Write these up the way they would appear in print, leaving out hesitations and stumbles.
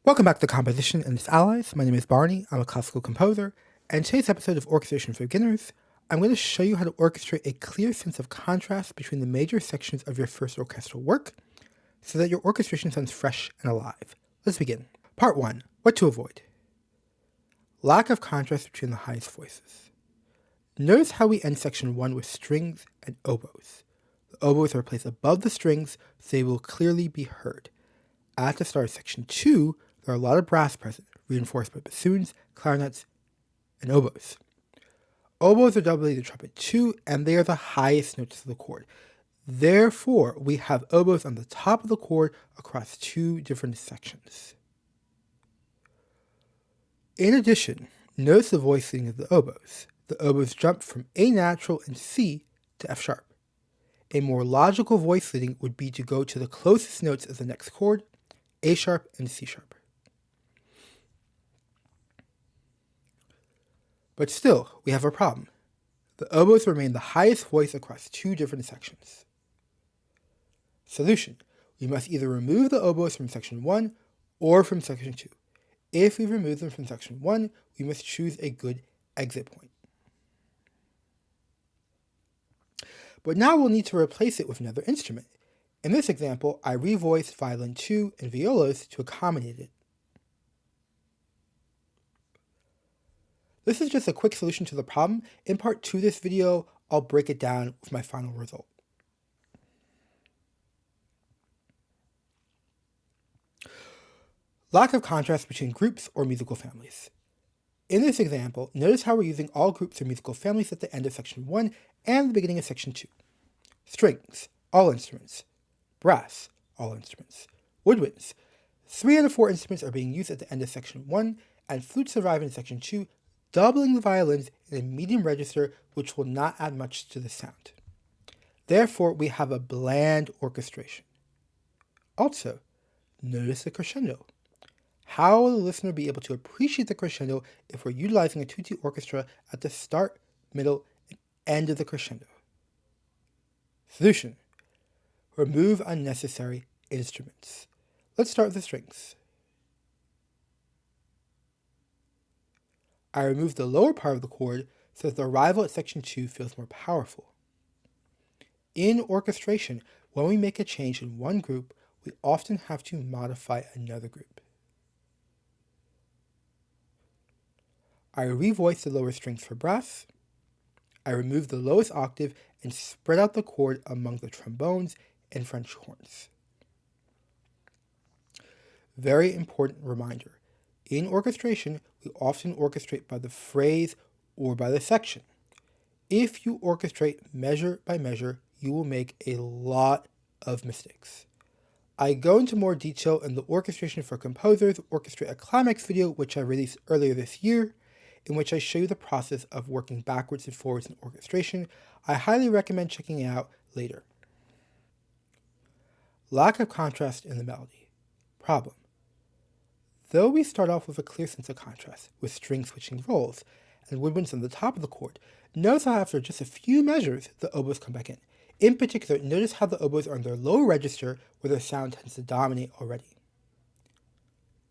Welcome back to Composition and its Allies. My name is Barney. I'm a classical composer, and in today's episode of Orchestration for Beginners, I'm going to show you how to orchestrate a clear sense of contrast between the major sections of your first orchestral work so that your orchestration sounds fresh and alive. Let's begin. Part 1. What to avoid. Lack of contrast between the highest voices. Notice how we end section 1 with strings and oboes. The oboes are placed above the strings so they will clearly be heard. At the start of section 2, there are a lot of brass present, reinforced by bassoons, clarinets, and oboes. Oboes are doubly the trumpet too, and they are the highest notes of the chord. Therefore, we have oboes on the top of the chord across two different sections. In addition, notice the voice leading of the oboes. The oboes jump from A natural and C to F sharp. A more logical voice leading would be to go to the closest notes of the next chord, A sharp and C sharp. But still, we have a problem. The oboes remain the highest voice across two different sections. Solution. We must either remove the oboes from section 1 or from section 2. If we remove them from section 1, we must choose a good exit point. But now we'll need to replace it with another instrument. In this example, I revoiced violin 2 and violas to accommodate it. This is just a quick solution to the problem. In part 2 of this video, I'll break it down with my final result. Lack of contrast between groups or musical families. In this example, notice how we're using all groups or musical families at the end of section 1 and the beginning of section 2. Strings, all instruments. Brass, all instruments. Woodwinds. 3 out of 4 instruments are being used at the end of section 1, and flutes arrive in section 2, doubling the violins in a medium register which will not add much to the sound. Therefore, we have a bland orchestration. Also, notice the crescendo. How will the listener be able to appreciate the crescendo if we're utilizing a tutti orchestra at the start, middle, and end of the crescendo? Solution. Remove unnecessary instruments. Let's start with the strings. I remove the lower part of the chord so that the arrival at section 2 feels more powerful. In orchestration, when we make a change in one group, we often have to modify another group. I revoice the lower strings for brass. I remove the lowest octave and spread out the chord among the trombones and French horns. Very important reminder. In orchestration, we often orchestrate by the phrase or by the section. If you orchestrate measure by measure, you will make a lot of mistakes. I go into more detail in the Orchestration for Composers Orchestrate a Climax video, which I released earlier this year, in which I show you the process of working backwards and forwards in orchestration. I highly recommend checking it out later. Lack of contrast in the melody. Problem. Though we start off with a clear sense of contrast, with strings switching roles, and woodwinds on the top of the chord, notice how after just a few measures, the oboes come back in. In particular, notice how the oboes are in their low register where the sound tends to dominate already.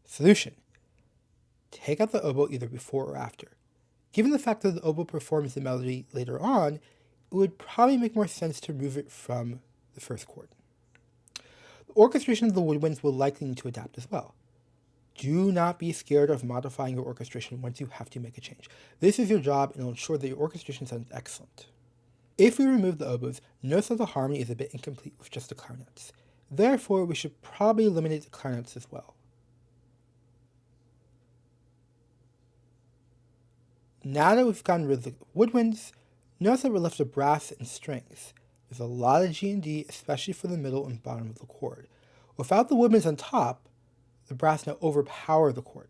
Solution. Take out the oboe either before or after. Given the fact that the oboe performs the melody later on, it would probably make more sense to remove it from the first chord. The orchestration of the woodwinds will likely need to adapt as well. Do not be scared of modifying your orchestration once you have to make a change. This is your job and will ensure that your orchestration sounds excellent. If we remove the oboes, notice that the harmony is a bit incomplete with just the clarinets. Therefore, we should probably eliminate the clarinets as well. Now that we've gotten rid of the woodwinds, notice that we're left with brass and strings. There's a lot of G and D, especially for the middle and bottom of the chord. Without the woodwinds on top, the brass now overpower the chord.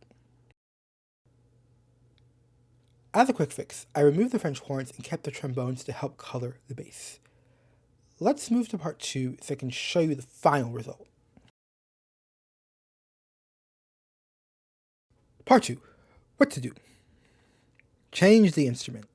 As a quick fix, I removed the French horns and kept the trombones to help color the bass. Let's move to part 2 so I can show you the final result. Part 2. What to do. Change the instrument.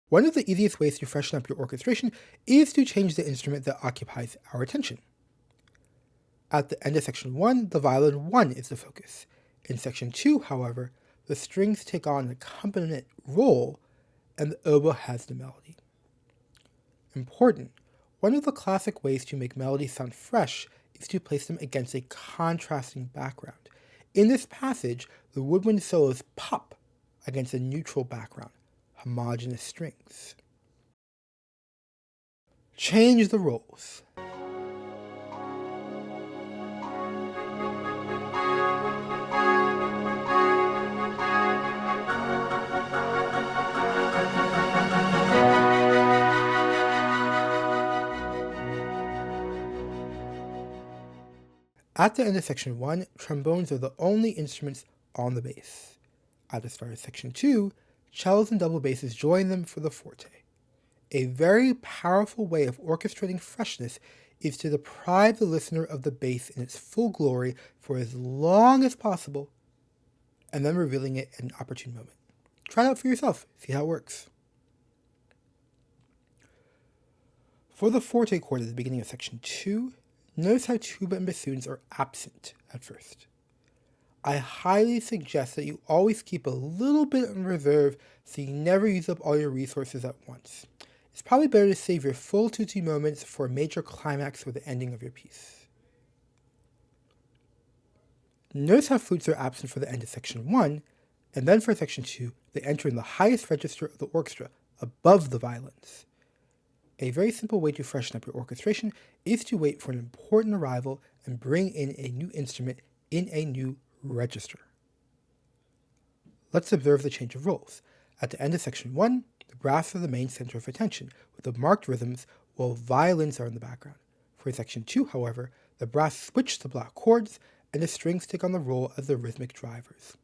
One of the easiest ways to freshen up your orchestration is to change the instrument that occupies our attention. At the end of section 1, the violin 1 is the focus. In section 2, however, the strings take on an accompaniment role and the oboe has the melody. Important, one of the classic ways to make melodies sound fresh is to place them against a contrasting background. In this passage, the woodwind solos pop against a neutral background, homogeneous strings. Change the roles. At the end of section 1, trombones are the only instruments on the bass. At the start of section 2, cellos and double basses join them for the forte. A very powerful way of orchestrating freshness is to deprive the listener of the bass in its full glory for as long as possible, and then revealing it at an opportune moment. Try it out for yourself, see how it works. For the forte chord at the beginning of section 2, notice how tuba and bassoons are absent at first. I highly suggest that you always keep a little bit in reserve so you never use up all your resources at once. It's probably better to save your full tutti moments for a major climax or the ending of your piece. Notice how flutes are absent for the end of section 1, and then for section 2, they enter in the highest register of the orchestra, above the violins. A very simple way to freshen up your orchestration is to wait for an important arrival and bring in a new instrument in a new register. Let's observe the change of roles. At the end of section 1, the brass are the main center of attention, with the marked rhythms, while violins are in the background. For section 2, however, the brass switch to block chords, and the strings take on the role as the rhythmic drivers.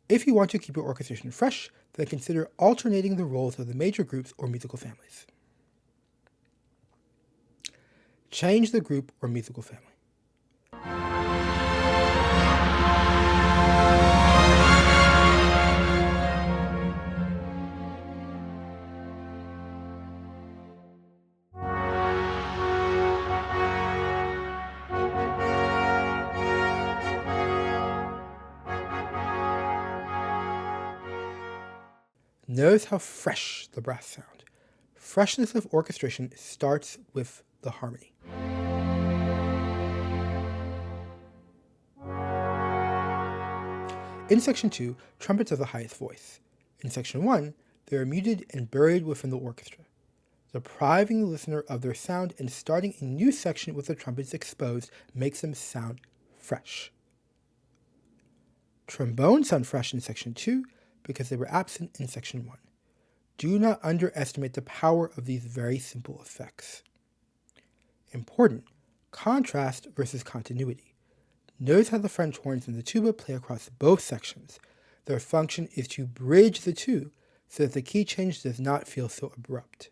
If you want to keep your orchestration fresh, then consider alternating the roles of the major groups or musical families. Change the group or musical family. Notice how fresh the brass sound. Freshness of orchestration starts with the harmony. In section 2, trumpets are the highest voice. In section 1, they are muted and buried within the orchestra, depriving the listener of their sound and starting a new section with the trumpets exposed makes them sound fresh. Trombones sound fresh in section 2 because they were absent in section 1. Do not underestimate the power of these very simple effects. Important, contrast versus continuity. Notice how the French horns and the tuba play across both sections. Their function is to bridge the two so that the key change does not feel so abrupt.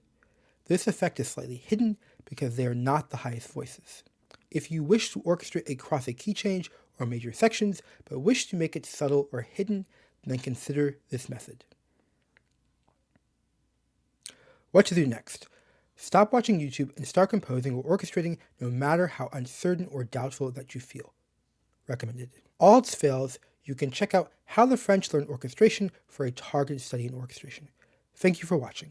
This effect is slightly hidden because they are not the highest voices. If you wish to orchestrate across a key change or major sections, but wish to make it subtle or hidden, then consider this method. What to do next? Stop watching YouTube and start composing or orchestrating no matter how uncertain or doubtful that you feel. Recommended. All else fails, you can check out How the French Learned Orchestration for a targeted study in orchestration. Thank you for watching.